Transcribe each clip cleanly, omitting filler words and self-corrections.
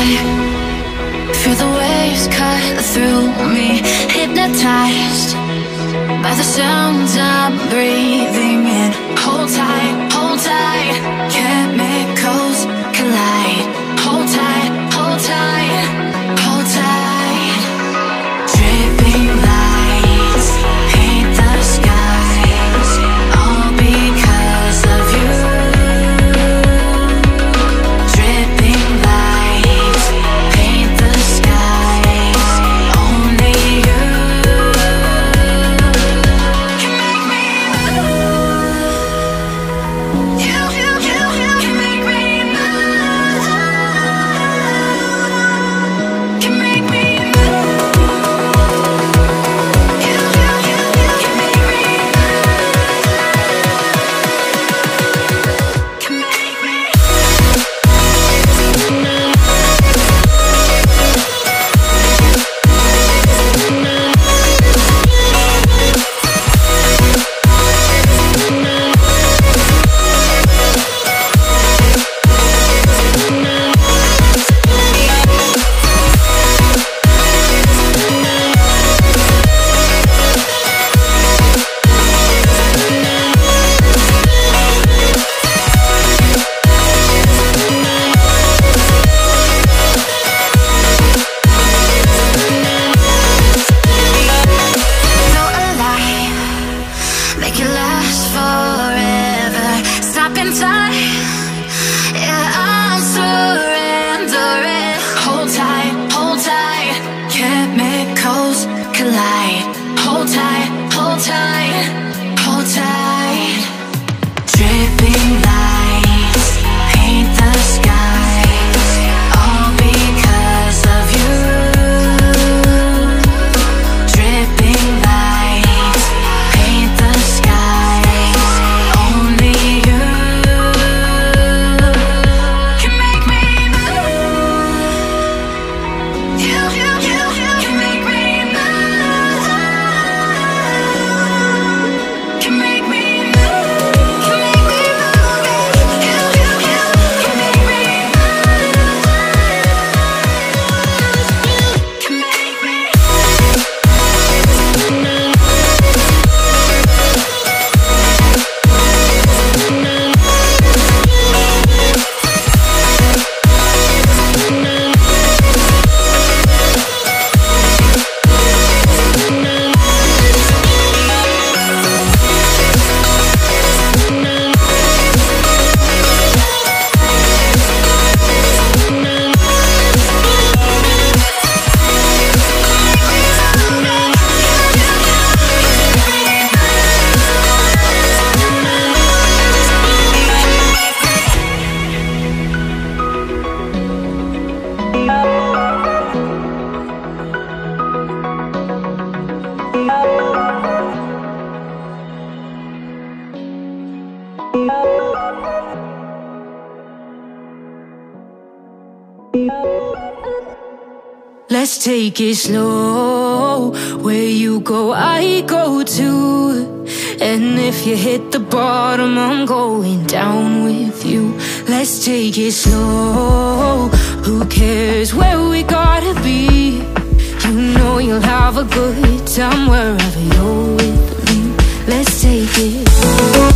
sky. Feel the waves cut through me, hypnotized by the sounds I'm breathing in. Hold tight, chemicals collide. Hold tight, hold tight, hold tight. Dripping lights paint the skies, all because of you. Dripping lights paint the skies, only you can make me move. You can make me move. Can make me move. You can make me move. Can make me. Make it last forever. Stop in time. Yeah, I'm surrendering. Hold tight, chemicals collide. Hold tight, hold tight, hold tight. Dripping lights paint the skies, all because of you. Dripping lights paint the skies, only you can make me move. You can make me move. Can make me move. Can make me move. You can make me move. Can make me. Let's take it slow. Where you go, I go too. And if you hit the bottom, I'm going down with you. Let's take it slow. Who cares where we gotta be? You know you'll have a good time wherever you're with me. Let's take it slow.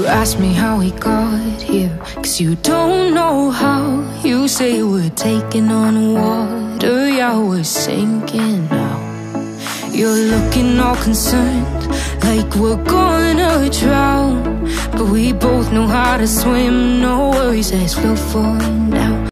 Ask me how we got here, 'cause you don't know how. You say we're taking on water, yeah, we're sinking now. You're looking all concerned, like we're gonna drown. But we both know how to swim, no worries, let's float for now.